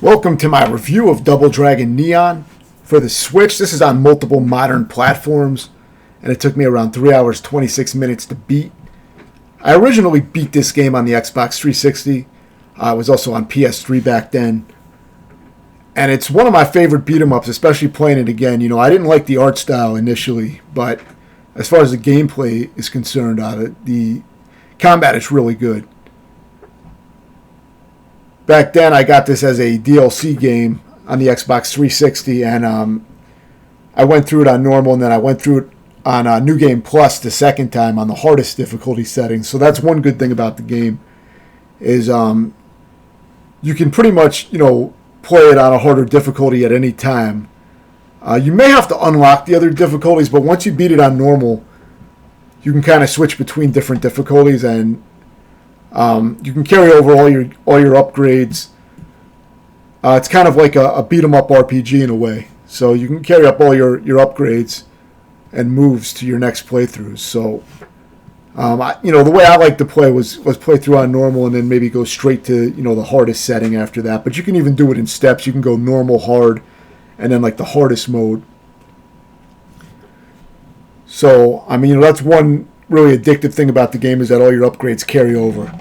Welcome to my review of Double Dragon Neon for the Switch. This is on multiple modern platforms, and it took me around 3 hours, 26 minutes to beat. I originally beat this game on the Xbox 360. I was also on PS3 back then. And it's one of my favorite beat-em-ups, especially playing it again. You know, I didn't like the art style initially, but as far as the gameplay is concerned, the combat is really good. Back then, I got this as a DLC game on the Xbox 360, and I went through it on normal, and then I went through it on New Game Plus the second time on the hardest difficulty setting. So that's one good thing about the game, is you can pretty much, play it on a harder difficulty at any time. You may have to unlock the other difficulties, but once you beat it on normal, you can kind of switch between different difficulties, and you can carry over all your upgrades. It's kind of like a beat 'em up RPG in a way. So you can carry up all your upgrades and moves to your next playthroughs. So, the way I like to play was play through on normal and then maybe go straight to the hardest setting after that. But you can even do it in steps. You can go normal, hard, and then like the hardest mode. So that's one really addictive thing about the game, is that all your upgrades carry over.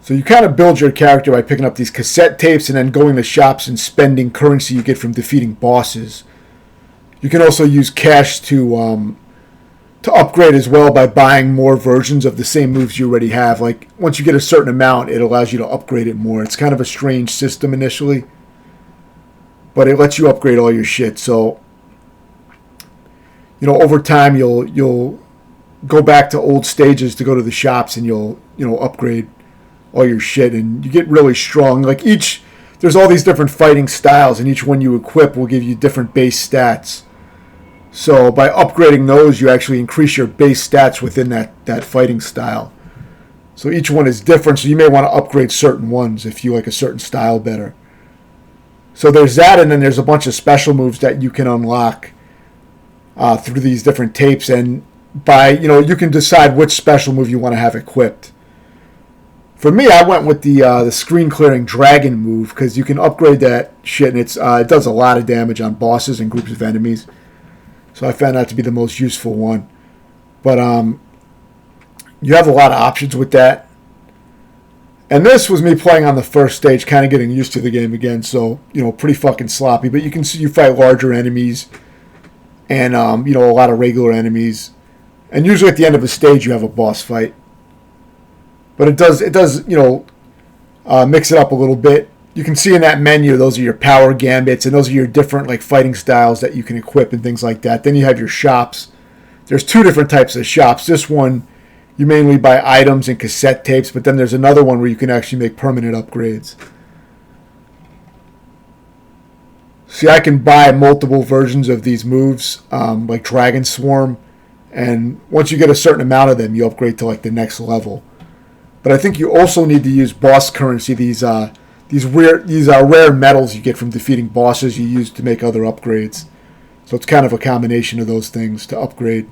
So you kind of build your character by picking up these cassette tapes and then going to shops and spending currency you get from defeating bosses. You can also use cash to upgrade as well by buying more versions of the same moves you already have. Like once you get a certain amount, it allows you to upgrade it more. It's kind of a strange system initially, but it lets you upgrade all your shit. So over time, you'll go back to old stages to go to the shops, and you'll upgrade all your shit, and you get really strong. Like there's all these different fighting styles, and each one you equip will give you different base stats. So by upgrading those, you actually increase your base stats within that fighting style. So each one is different, so you may want to upgrade certain ones if you like a certain style better. So there's that, and then there's a bunch of special moves that you can unlock through these different tapes, and by you can decide which special move you want to have equipped. For me, I went with the screen clearing dragon move, because you can upgrade that shit, and it does a lot of damage on bosses and groups of enemies. So I found that to be the most useful one. But you have a lot of options with that. And this was me playing on the first stage, kind of getting used to the game again. So pretty fucking sloppy. But you can see you fight larger enemies, and a lot of regular enemies, and usually at the end of a stage you have a boss fight. But it does mix it up a little bit. You can see in that menu, those are your power gambits, and those are your different like fighting styles that you can equip and things like that. Then you have your shops. There's two different types of shops. This one, you mainly buy items and cassette tapes, but then there's another one where you can actually make permanent upgrades. See, I can buy multiple versions of these moves, like Dragon Swarm, and once you get a certain amount of them, you upgrade to like the next level. But I think you also need to use boss currency. These rare metals you get from defeating bosses, you use to make other upgrades. So it's kind of a combination of those things to upgrade.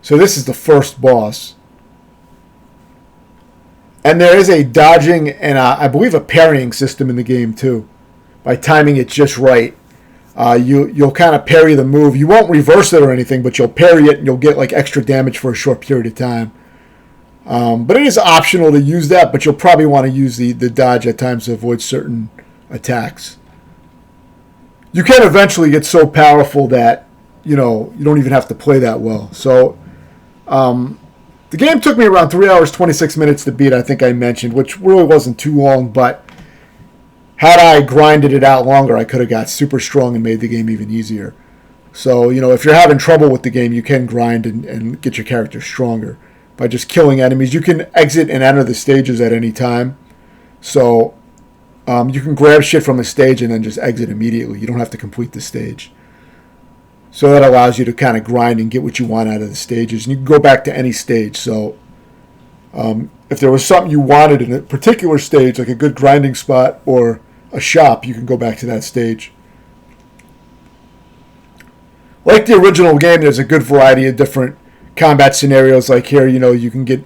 So this is the first boss. And there is a dodging and I believe a parrying system in the game too. By timing it just right, you'll kind of parry the move. You won't reverse it or anything, but you'll parry it and you'll get like extra damage for a short period of time. But it is optional to use that, but you'll probably want to use the dodge at times to avoid certain attacks. You can eventually get so powerful that you don't even have to play that well. So the game took me around 3 hours, 26 minutes to beat, I think I mentioned, which really wasn't too long, but had I grinded it out longer, I could have got super strong and made the game even easier. So, if you're having trouble with the game, you can grind and get your character stronger by just killing enemies. You can exit and enter the stages at any time. So, you can grab shit from a stage and then just exit immediately. You don't have to complete the stage. So that allows you to kind of grind and get what you want out of the stages. And you can go back to any stage. So if there was something you wanted in a particular stage, like a good grinding spot or a shop, you can go back to that stage. Like the original game, there's a good variety of different combat scenarios. Like here, you can get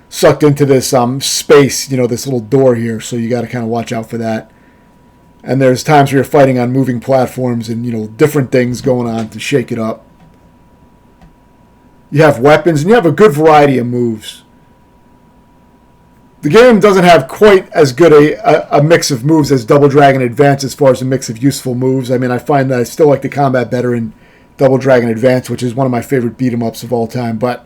sucked into this space, this little door here. So you got to kind of watch out for that. And there's times where you're fighting on moving platforms and, different things going on to shake it up. You have weapons and you have a good variety of moves. The game doesn't have quite as good a mix of moves as Double Dragon Advance as far as a mix of useful moves. I mean, I find that I still like the combat better in Double Dragon Advance, which is one of my favorite beat-em-ups of all time. But,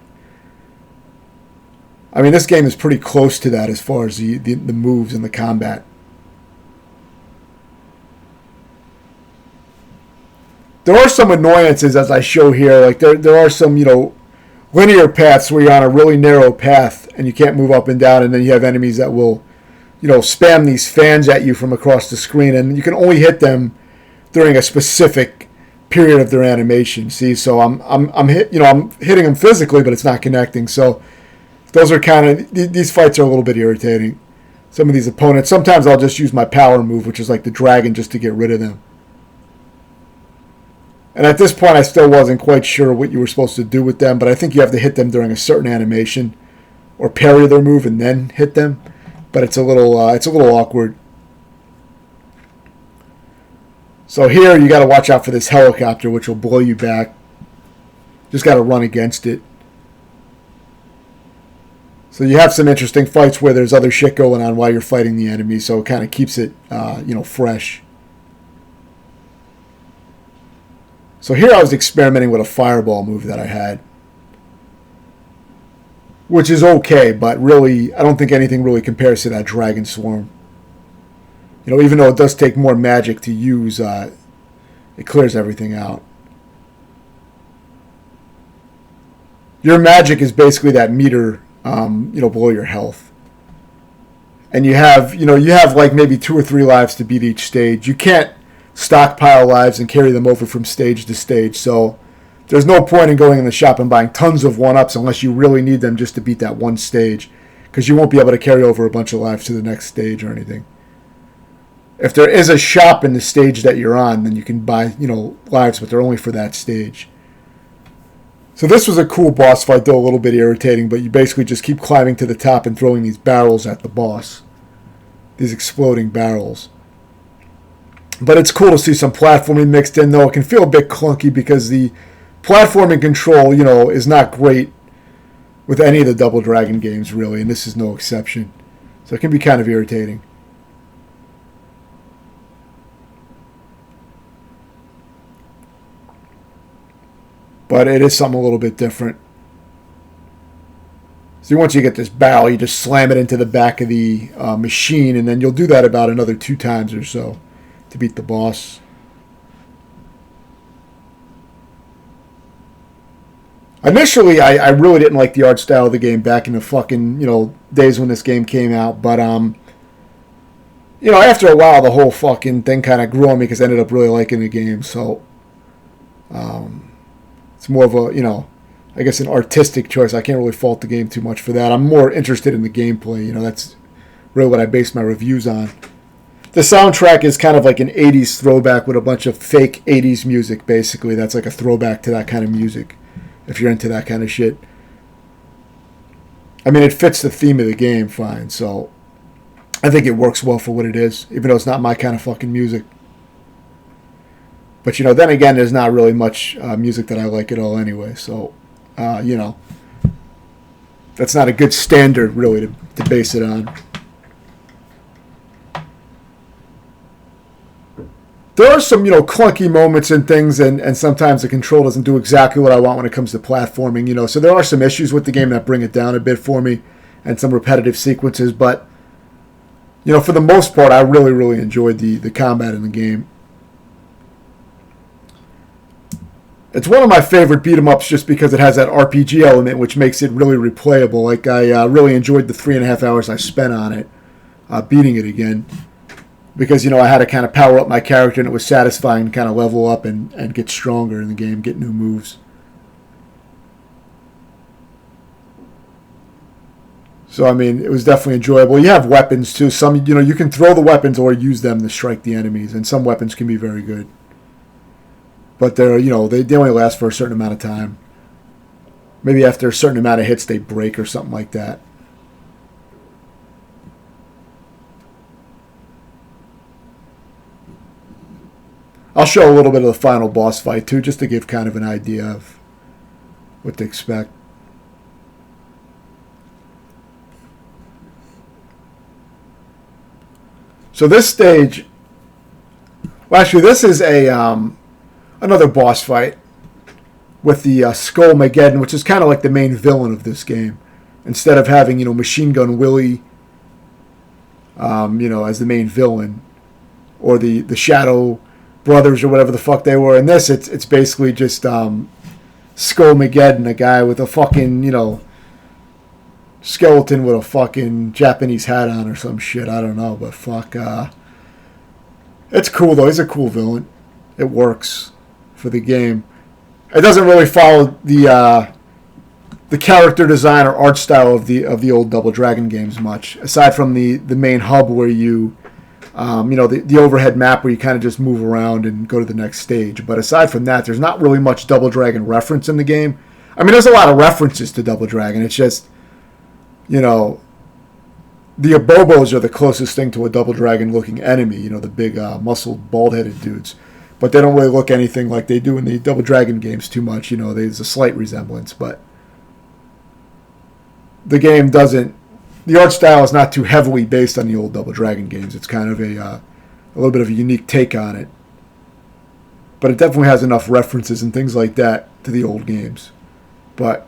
I mean, this game is pretty close to that as far as the moves and the combat. There are some annoyances, as I show here. Like, there are some, linear paths where you're on a really narrow path and you can't move up and down, and then you have enemies that will, spam these fans at you from across the screen, and you can only hit them during a specific period of their animation. See, so I'm hitting them physically, but it's not connecting. So those are these fights are a little bit irritating. Some of these opponents. Sometimes I'll just use my power move, which is like the dragon, just to get rid of them. And at this point, I still wasn't quite sure what you were supposed to do with them, but I think you have to hit them during a certain animation, or parry their move and then hit them. But it's a little awkward. So here, you got to watch out for this helicopter, which will blow you back. Just got to run against it. So you have some interesting fights where there's other shit going on while you're fighting the enemy, so it kind of keeps it, fresh. So here I was experimenting with a fireball move that I had, which is okay, but really, I don't think anything really compares to that Dragon Swarm. Even though it does take more magic to use, it clears everything out. Your magic is basically that meter, below your health. And you have like maybe 2 or 3 lives to beat each stage. You can't stockpile lives and carry them over from stage to stage. So there's no point in going in the shop and buying tons of 1-ups unless you really need them just to beat that one stage, because you won't be able to carry over a bunch of lives to the next stage or anything. If there is a shop in the stage that you're on, then you can buy, lives, but they're only for that stage. So this was a cool boss fight, though a little bit irritating, but you basically just keep climbing to the top and throwing these barrels at the boss. These exploding barrels. But it's cool to see some platforming mixed in, though it can feel a bit clunky because the platforming control, is not great with any of the Double Dragon games, really, and this is no exception. So it can be kind of irritating. But it is something a little bit different. So once you get this barrel, you just slam it into the back of the machine, and then you'll do that about another 2 times or so to beat the boss. Initially, I really didn't like the art style of the game back in the fucking, days when this game came out. But, after a while, the whole fucking thing kind of grew on me because I ended up really liking the game. So, it's more of a, I guess an artistic choice. I can't really fault the game too much for that. I'm more interested in the gameplay. That's really what I base my reviews on. The soundtrack is kind of like an 80s throwback with a bunch of fake 80s music, basically. That's like a throwback to that kind of music, if you're into that kind of shit. I mean, it fits the theme of the game fine, so I think it works well for what it is, even though it's not my kind of fucking music. But, then again, there's not really much music that I like at all anyway, so, that's not a good standard, really, to base it on. There are some, clunky moments and things, and sometimes the control doesn't do exactly what I want when it comes to platforming, so there are some issues with the game that bring it down a bit for me, and some repetitive sequences, but, for the most part, I really, really enjoyed the combat in the game. It's one of my favorite beat-em-ups just because it has that RPG element, which makes it really replayable. Like, I really enjoyed the 3.5 hours I spent on it, beating it again. Because, I had to kind of power up my character, and it was satisfying to kind of level up and get stronger in the game, get new moves. So, I mean, it was definitely enjoyable. You have weapons, too. Some, you can throw the weapons or use them to strike the enemies, and some weapons can be very good. But they're, they only last for a certain amount of time. Maybe after a certain amount of hits, they break or something like that. I'll show a little bit of the final boss fight too, just to give kind of an idea of what to expect. So this stage, well, actually, this is a another boss fight with the Skullmageddon, which is kind of like the main villain of this game. Instead of having Machine Gun Willie, as the main villain, or the Shadow Brothers or whatever the fuck they were. In this, it's basically just Skullmageddon, a guy with a fucking skeleton with a fucking Japanese hat on or some shit. I don't know, but fuck. It's cool though. He's a cool villain. It works for the game. It doesn't really follow the character design or art style of the old Double Dragon games much, aside from the main hub where you, the overhead map where you kind of just move around and go to the next stage. But aside from that, there's not really much Double Dragon reference in the game. I mean, there's a lot of references to Double Dragon. It's just, the Abobos are the closest thing to a Double Dragon looking enemy, the big muscled bald-headed dudes. But they don't really look anything like they do in the Double Dragon games too much. There's a slight resemblance, but the game doesn't. The art style is not too heavily based on the old Double Dragon games. It's kind of a little bit of a unique take on it. But it definitely has enough references and things like that to the old games. But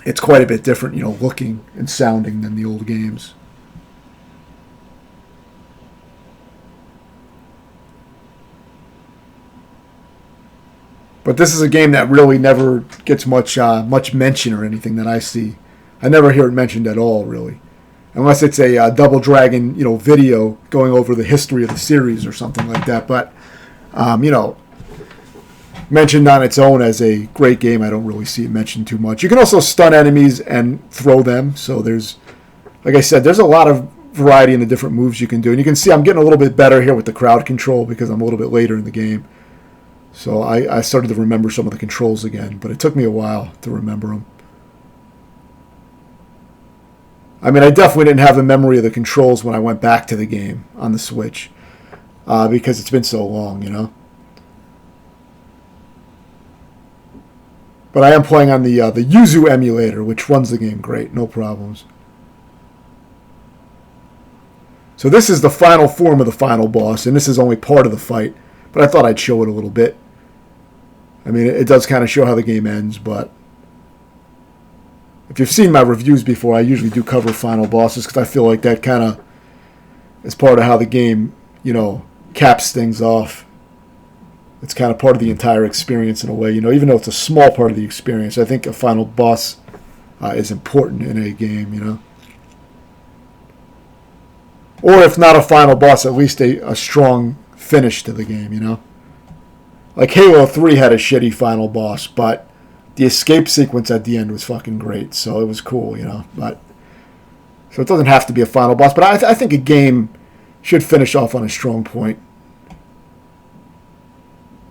it's quite a bit different, looking and sounding than the old games. But this is a game that really never gets much mention or anything that I see. I never hear it mentioned at all, really. Unless it's a Double Dragon, video going over the history of the series or something like that. But, mentioned on its own as a great game, I don't really see it mentioned too much. You can also stun enemies and throw them. So there's, like I said, there's a lot of variety in the different moves you can do. And you can see I'm getting a little bit better here with the crowd control because I'm a little bit later in the game. So I started to remember some of the controls again, but it took me a while to remember them. I mean, I definitely didn't have the memory of the controls when I went back to the game on the Switch because it's been so long, But I am playing on the Yuzu emulator, which runs the game great, no problems. So this is the final form of the final boss, and this is only part of the fight, but I thought I'd show it a little bit. I mean, it does kind of show how the game ends, but if you've seen my reviews before, I usually do cover final bosses because I feel like that kind of is part of how the game, caps things off. It's kind of part of the entire experience in a way, even though it's a small part of the experience. I think a final boss is important in a game, Or if not a final boss, at least a strong finish to the game, Like Halo 3 had a shitty final boss, but the escape sequence at the end was fucking great, so it was cool, But so it doesn't have to be a final boss, but I think a game should finish off on a strong point.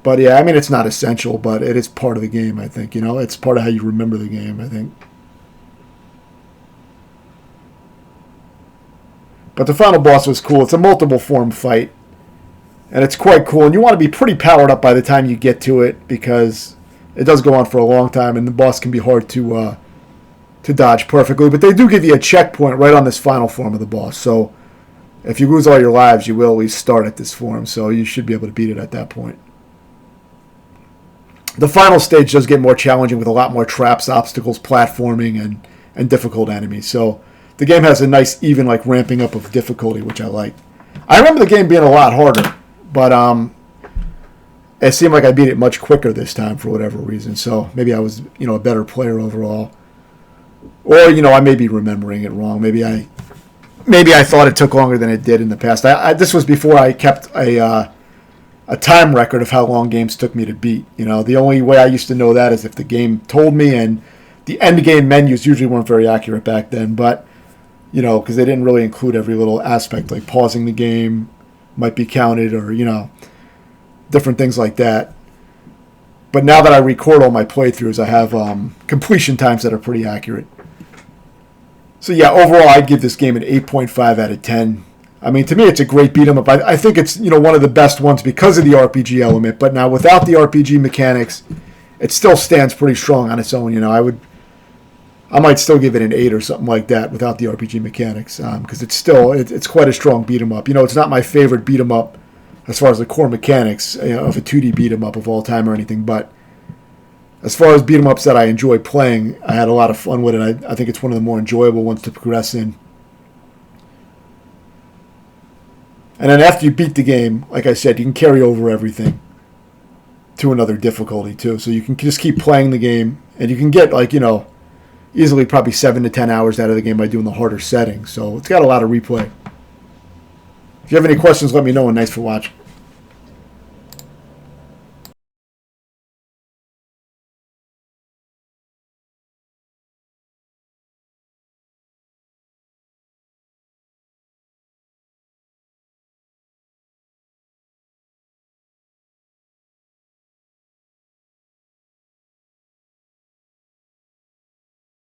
But yeah, I mean, it's not essential, but it is part of the game, I think. It's part of how you remember the game, I think. But the final boss was cool. It's a multiple form fight, and it's quite cool. And you want to be pretty powered up by the time you get to it because it does go on for a long time, and the boss can be hard to dodge perfectly. But they do give you a checkpoint right on this final form of the boss. So if you lose all your lives, you will at least start at this form. So you should be able to beat it at that point. The final stage does get more challenging with a lot more traps, obstacles, platforming, and difficult enemies. So the game has a nice, even ramping up of difficulty, which I like. I remember the game being a lot harder, but it seemed like I beat it much quicker this time for whatever reason. So maybe I was, a better player overall. Or, I may be remembering it wrong. Maybe I thought it took longer than it did in the past. This was before I kept a time record of how long games took me to beat. The only way I used to know that is if the game told me, and the end game menus usually weren't very accurate back then, but, because they didn't really include every little aspect, like pausing the game might be counted or, different things like that. But now that I record all my playthroughs, I have completion times that are pretty accurate. So yeah, overall I'd give this game an 8.5 out of 10. I mean, to me, it's a great beat 'em up. I think it's one of the best ones because of the RPG element. But now without the RPG mechanics, it still stands pretty strong on its own. I might still give it an 8 or something like that without the RPG mechanics because it's quite a strong beat 'em up. It's not my favorite beat 'em up as far as the core mechanics of a 2D beat 'em up of all time or anything, but as far as beat 'em ups that I enjoy playing, I had a lot of fun with it. I think it's one of the more enjoyable ones to progress in. And then after you beat the game, like I said, you can carry over everything to another difficulty too. So you can just keep playing the game, and you can get easily probably 7 to 10 hours out of the game by doing the harder settings. So it's got a lot of replay. If you have any questions, let me know, and thanks for watching.